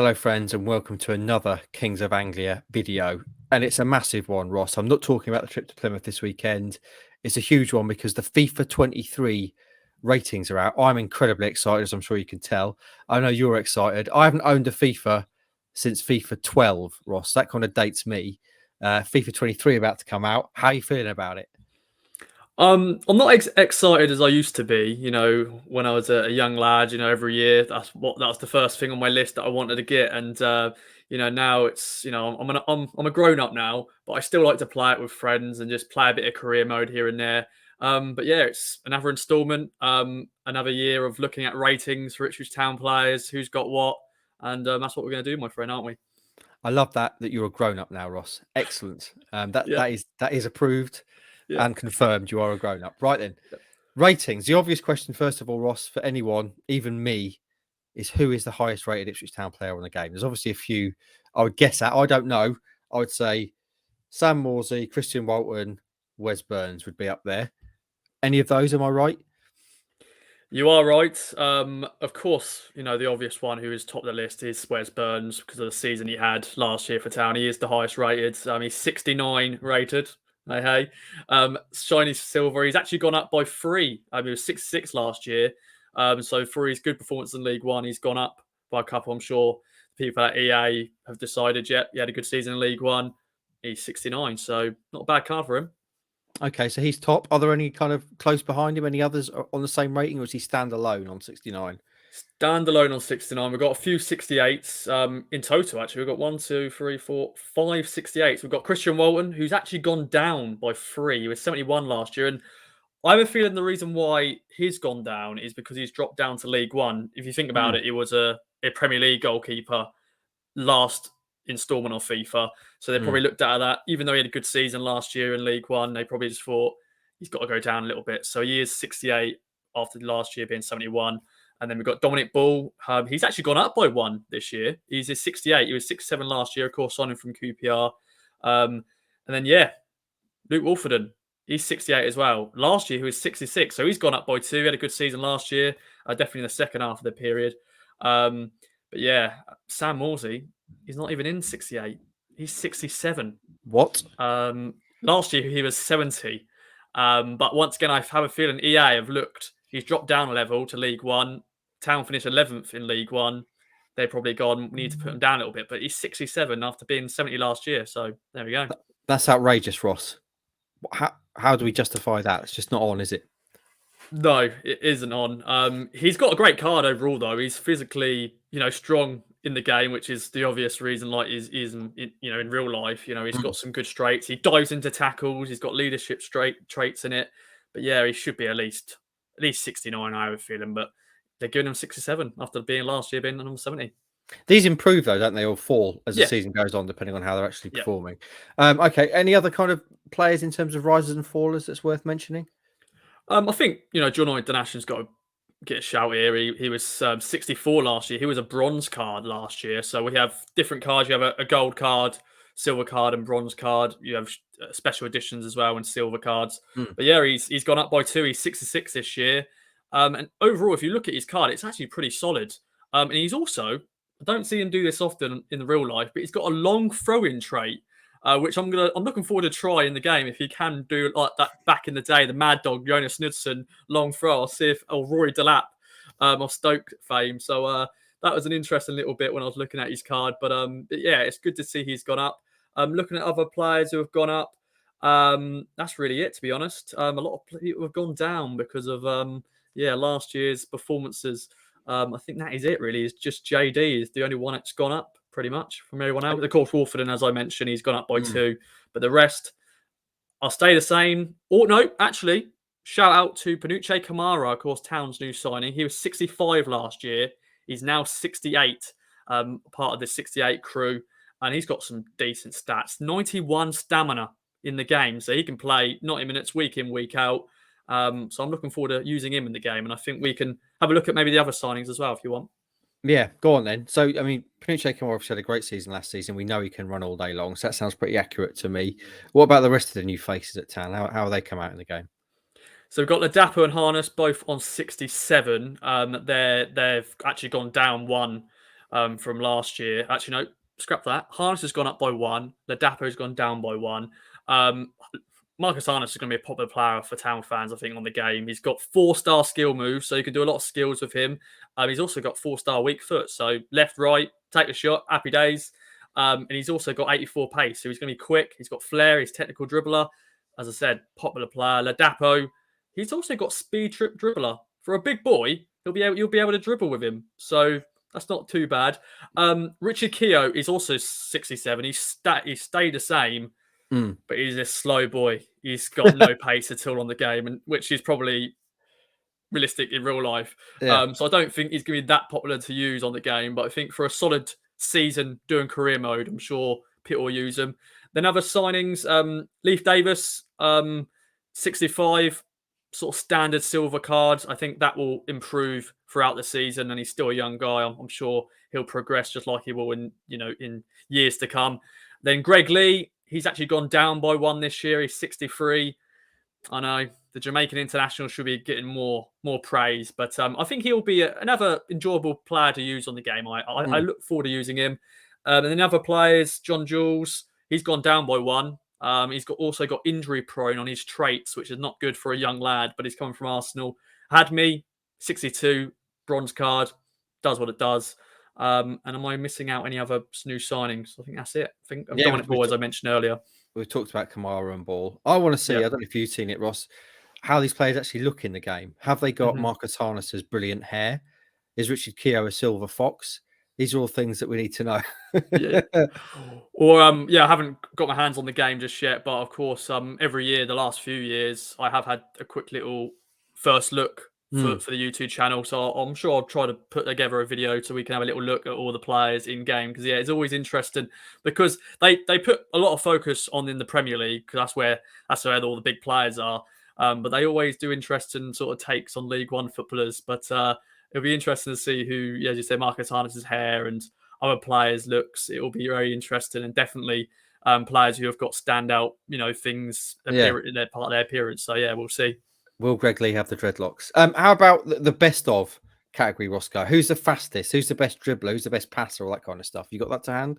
Hello, friends, and welcome to another Kings of Anglia video. And it's a massive one, Ross. I'm not talking about the trip to Plymouth this weekend. It's a huge one because the FIFA 23 ratings are out. I'm incredibly excited, as I'm sure you can tell. I know you're excited. I haven't owned a FIFA since FIFA 12, Ross. That kind of dates me. FIFA 23 about to come out. How are you feeling about it? I'm not excited as I used to be. When I was a young lad, every year that was the first thing on my list that I wanted to get. And now it's I'm a grown up now, but I still like to play it with friends and just play a bit of career mode here and there. But yeah, it's another instalment, another year of looking at ratings for Ipswich Town players, who's got what, and that's what we're going to do, my friend, aren't we? I love that you're a grown up now, Ross. Excellent. That Yeah, that is approved yeah. and confirmed. You are a grown up. Right then. Ratings. The obvious question, first of all, Ross, for anyone, even me, is who is the highest rated Ipswich Town player on the game? There's obviously a few I would guess at. I don't know. I would say Sam Morsey, Christian Walton, Wes Burns would be up there. Any of those, am I right? You are right. Of course, the obvious one who is top of the list is Wes Burns because of the season he had last year for Town. He is the highest rated. He's 69 rated. Hey. Shiny Silver. He's actually gone up by three. He was 66 last year. So for his good performance in League One, he's gone up by a couple. I'm sure people at EA have decided yet. He had a good season in League One. He's 69, so not a bad card for him. Okay, so he's top. Are there any kind of close behind him? Any others on the same rating, or is he standalone on 69? Standalone on 69. We've got a few 68s in total, actually. We've got 1, 2, 3, 4, 5 68s. We've got Christian Walton, who's actually gone down by three. He was 71 last year. And I have a feeling the reason why he's gone down is because he's dropped down to League One. If you think about it, he was a Premier League goalkeeper last installment of FIFA. So they probably looked at that. Even though he had a good season last year in League One, they probably just thought he's got to go down a little bit. So he is 68 after last year being 71. And then we've got Dominic Ball. He's actually gone up by one this year. He's 68. He was 67 last year, of course, signing from QPR. And then, yeah, Luke Wolfenden. He's 68 as well. Last year, he was 66. So he's gone up by two. He had a good season last year, definitely in the second half of the period. But yeah, Sam Morsey, he's not even in 68. He's 67. What? Last year, he was 70. But once again, I have a feeling EA have looked. He's dropped down a level to League One. Town finished 11th in League One. They've probably gone, we need to put him down a little bit. But he's 67 after being 70 last year. So there we go. That's outrageous, Ross. How do we justify that? It's just not on, is it? No, it isn't on. He's got a great card overall, though. He's physically, strong in the game, which is the obvious reason. Like, is in real life, he's got some good straights. He dives into tackles. He's got leadership traits in it. But yeah, he should be at least 69. I have a feeling, but they're giving him 67 after being last year being number 70. These improve though, don't they, or fall as the Yeah, season goes on, depending on how they're actually yeah. performing. Okay, any other kind of players in terms of risers and fallers that's worth mentioning? I think John International's got to get a shout here. He was 64 last year. He was a bronze card last year. So we have different cards. You have a gold card, silver card, and bronze card. You have special editions as well and silver cards. But yeah, he's gone up by two. He's 66 this year. And overall, if you look at his card, it's actually pretty solid. And he's also, I don't see him do this often in the real life, but he's got a long throw-in trait. Which I'm looking forward to try in the game if he can do like that back in the day, the Mad Dog Jonas Knudsen long throw. I'll see if Rory Delap of Stoke fame. So that was an interesting little bit when I was looking at his card. But yeah, it's good to see he's gone up. Looking at other players who have gone up, that's really it, to be honest. A lot of people have gone down because of last year's performances. I think that is it, really. It's just JD is the only one that's gone up pretty much from everyone else. Of course, Wolford, and as I mentioned, he's gone up by two. But the rest, I'll stay the same. Or no, actually, shout out to Panuche Kamara, of course, Town's new signing. He was 65 last year. He's now 68, part of the 68 crew. And he's got some decent stats. 91 stamina in the game. So he can play 90 minutes week in, week out. So I'm looking forward to using him in the game. And I think we can have a look at maybe the other signings as well, if you want. Yeah, go on then. So, I mean, Panuche Kamara obviously had a great season last season. We know he can run all day long, so that sounds pretty accurate to me. What about the rest of the new faces at Town? How have they come out in the game? So we've got Ladapo and Harness both on 67. They've actually gone down one from last year. Actually, no, scrap that. Harness has gone up by 1. Ladapo's gone down by 1. Marcus Harness is going to be a popular player for Town fans, I think, on the game. He's got 4-star skill moves, so you can do a lot of skills with him. He's also got 4-star weak foot, so left, right, take a shot, happy days. And he's also got 84 pace, so he's going to be quick. He's got flair, he's technical dribbler. As I said, popular player. Ladapo, he's also got speed trip dribbler. For a big boy, you'll be able to dribble with him. So that's not too bad. Richard Keogh is also 67. He stayed the same, but he's a slow boy. He's got no pace at all on the game, and which is probably realistic in real life. Yeah. So I don't think he's going to be that popular to use on the game, but I think for a solid season doing career mode, I'm sure Pitt will use him. Then other signings, Leif Davis, 65, sort of standard silver cards. I think that will improve throughout the season, and he's still a young guy. I'm sure he'll progress just like he will in years to come. Then Greg Lee, he's actually gone down by 1 this year. He's 63. I know the Jamaican international should be getting more praise, but I think he'll be another enjoyable player to use on the game. I look forward to using him. And then other players, John Jules, he's gone down by 1. He's also got injury prone on his traits, which is not good for a young lad, but he's coming from Arsenal. Hadme, 62, bronze card, does what it does. And am I missing out any other new signings? I think that's it. I think Dominic Ball, as I mentioned earlier. We've talked about Kamara and Ball. I want to see, Yeah. I don't know if you've seen it, Ross, how these players actually look in the game. Have they got Marcus Harness's brilliant hair? Is Richard Keogh a silver fox? These are all things that we need to know. Yeah. Or I haven't got my hands on the game just yet, but of course, every year, the last few years, I have had a quick little first look for the YouTube channel. So I'm sure I'll try to put together a video so we can have a little look at all the players in game. Because it's always interesting because they put a lot of focus on in the Premier League because that's where all the big players are. But they always do interesting sort of takes on League One footballers. But it'll be interesting to see who, as you say, Marcus Harness's hair and other players' looks. It will be very interesting and definitely players who have got standout, things in their part of their appearance. So we'll see. Will Greg Lee have the dreadlocks? How about the best of category, Roscoe? Who's the fastest? Who's the best dribbler? Who's the best passer? All that kind of stuff. You got that to hand?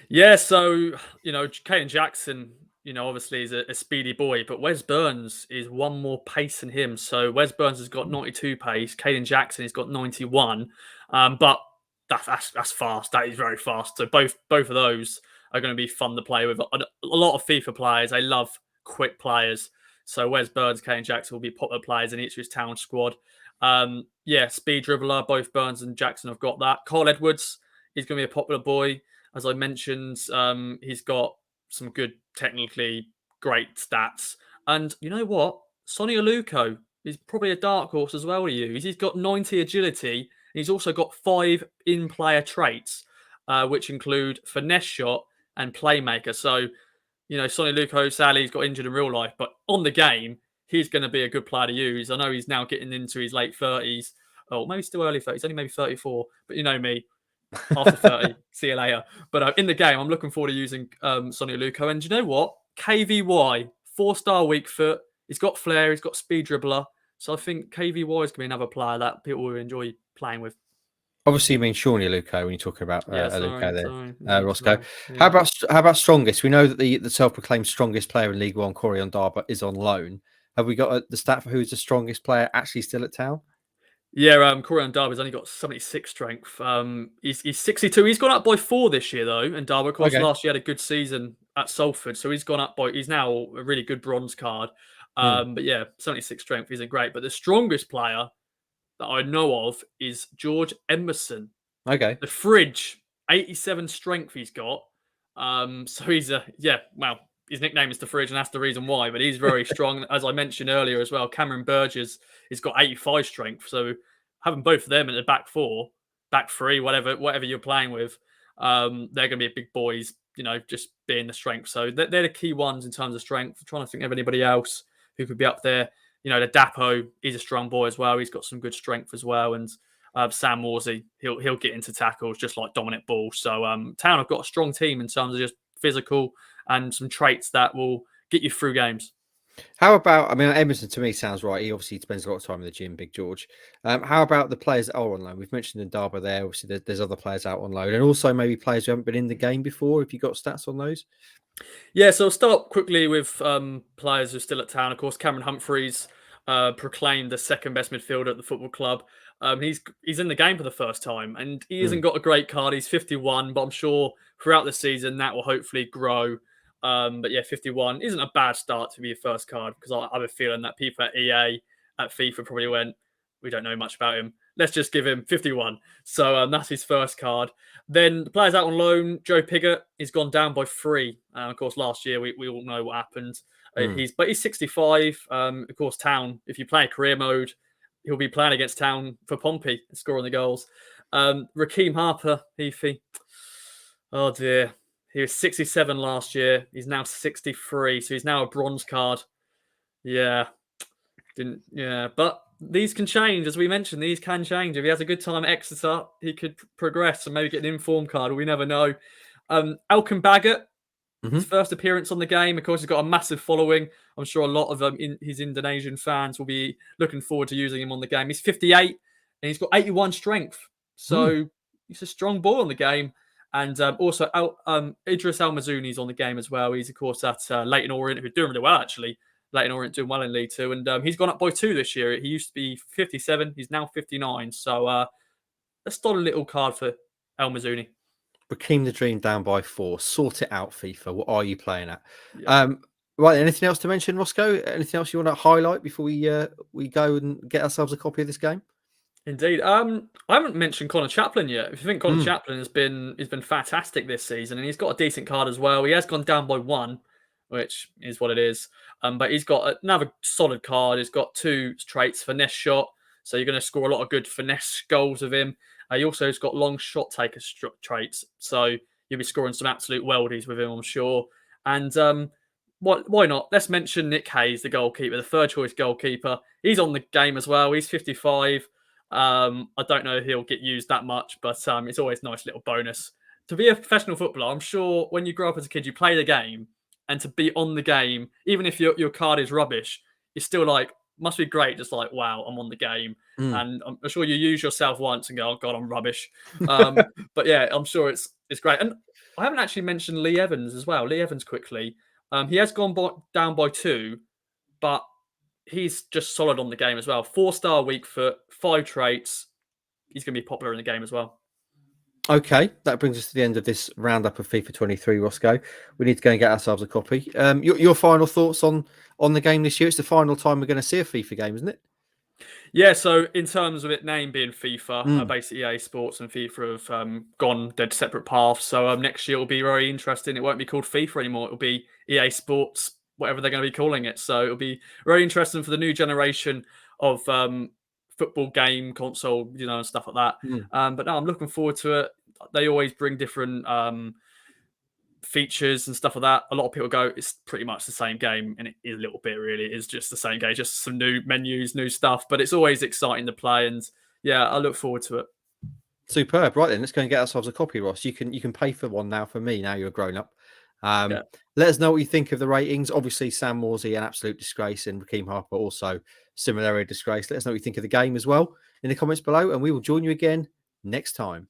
Yeah, so, Caden Jackson, obviously is a speedy boy, but Wes Burns is 1 more pace than him. So Wes Burns has got 92 pace. Caden Jackson has got 91. But that's fast. That is very fast. So both of those are going to be fun to play with. A lot of FIFA players, they love quick players. So Wes Burns, Caden Jackson will be popular players in the Ipswich Town squad. Speed dribbler. Both Burns and Jackson have got that. Carl Edwards is going to be a popular boy. As I mentioned, he's got some good, technically great stats. And you know what? Sonny Aluko is probably a dark horse as well to use. He's got 90 agility. And he's also got 5 in-player traits, which include finesse shot and playmaker. So, Sonny Aluko, sadly, he's got injured in real life. But on the game, he's going to be a good player to use. I know he's now getting into his late 30s. Oh, maybe still early 30s. Only maybe 34. But you know me. After 30, see you later. But in the game, I'm looking forward to using Sonny Aluko. And you know what? KVY, 4-star weak foot. He's got flair. He's got speed dribbler. So I think KVY is going to be another player that people will enjoy playing with. Obviously, you mean Shawnee Aluko when you're talking about Aluko there, Roscoe. Yeah. How about strongest? We know that the self-proclaimed strongest player in League One, Corey Ondaba, is on loan. Have we got the stat for who's the strongest player actually still at Town? Yeah, Corey Darby's only got 76 strength. He's 62. He's gone up by 4 this year, though. And Darby, of course, last year had a good season at Salford. So he's gone up by, he's now a really good bronze card. But 76 strength isn't great. But the strongest player that I know of is George Emerson. Okay. The fridge, 87 strength he's got. So he's his nickname is the fridge, and that's the reason why. But he's very strong, as I mentioned earlier as well. Cameron Burgess has got 85 strength. So having both of them in the back 4, back 3, whatever you're playing with, they're going to be big boys. Just being the strength. So they're the key ones in terms of strength. I'm trying to think of anybody else who could be up there. The Dapo, he's a strong boy as well. He's got some good strength as well, and Sam Morsey, he'll get into tackles just like Dominic Ball. So Town have got a strong team in terms of just physical and some traits that will get you through games. How about, I mean, Emerson to me sounds right. He obviously spends a lot of time in the gym, Big George. How about the players that are on loan? We've mentioned Ndaba there. Obviously, there's other players out on loan, and also maybe players who haven't been in the game before. Have you got stats on those? Yeah, so I'll start quickly with players who are still at town. Of course, Cameron Humphreys, proclaimed the second best midfielder at the football club. He's in the game for the first time, and he hasn't Mm, got a great card. He's 51, but I'm sure throughout the season that will hopefully grow. But yeah, 51 isn't a bad start to be your first card, because I have a feeling that people at EA, at FIFA, probably went, we don't know much about him. Let's just give him 51. So that's his first card. Then the players out on loan, Joe Pigott, he's gone down by 3. Of course, last year we all know what happened. mm. He's 65. Of course, Town. If you play career mode, he'll be playing against Town for Pompey, scoring the goals. Raheem Harper, Heathy. Oh dear, he was 67 last year. He's now 63, so he's now a bronze card. Yeah, didn't. Yeah, but these can change, as we mentioned. These can change. If he has a good time at Exeter, he could progress and maybe get an informed card. We never know. Alcon Baggett, his Hmm. first appearance on the game. Of course, he's got a massive following. I'm sure a lot of his Indonesian fans will be looking forward to using him on the game. He's 58 and he's got 81 strength. Mm. So he's a strong ball on the game. And also, Idris Al Mazuni's on the game as well. He's, of course, at Leighton Orient, who's doing really well, actually. Leighton Orient doing well in League Two. And he's gone up by 2 this year. He used to be 57. He's now 59. So a solid little card for Al Mazuni. Became the dream down by 4. Sort it out, FIFA. What are you playing at? Yeah. Um, right. Anything else to mention, Roscoe? Anything else you want to highlight before we go and get ourselves a copy of this game? Indeed. I haven't mentioned Connor Chaplin yet. If you think Connor Mm, Chaplin he's been fantastic this season, and he's got a decent card as well. He has gone down by 1, which is what it is. But he's got another solid card. He's got 2 traits: finesse shot, so you're going to score a lot of good finesse goals with him. He also has got long shot taker traits, so you'll be scoring some absolute weldies with him, I'm sure. And why not? Let's mention Nick Hayes, the goalkeeper, the third choice goalkeeper. He's on the game as well. He's 55. I don't know if he'll get used that much, but it's always a nice little bonus. To be a professional footballer, I'm sure when you grow up as a kid, you play the game, and to be on the game, even if your card is rubbish, it's still like, must be great. Just like, wow, I'm on the game. mm. And I'm sure you use yourself once and go, oh God, I'm rubbish. But yeah, I'm sure it's great. And I haven't actually mentioned Lee Evans as well. Lee Evans quickly. He has gone down by 2, but he's just solid on the game as well. 4-star weak foot, 5 traits. He's going to be popular in the game as well. Okay, that brings us to the end of this roundup of FIFA 23, Roscoe. We need to go and get ourselves a copy. Your final thoughts on the game this year? It's the final time we're going to see a FIFA game, isn't it? Yeah, so in terms of it name being FIFA, Mm. basically EA Sports and FIFA have gone dead separate paths. So next year will be very interesting. It won't be called FIFA anymore. It'll be EA Sports, whatever they're going to be calling it. So it'll be very interesting for the new generation of football game console, and stuff like that. Mm. But no, I'm looking forward to it. They always bring different features and stuff like that. A lot of people go, it's pretty much the same game, and it is a little bit really. It is just the same game, just some new menus, new stuff. But it's always exciting to play, and yeah, I look forward to it. Superb. Right then, let's go and get ourselves a copy, Ross. You can pay for one now for me. Now you're a grown up. Yeah, Let us know what you think of the ratings. Obviously, Sam Morsey, an absolute disgrace, and Raheem Harper also similarly a disgrace. Let us know what you think of the game as well in the comments below, and we will join you again next time.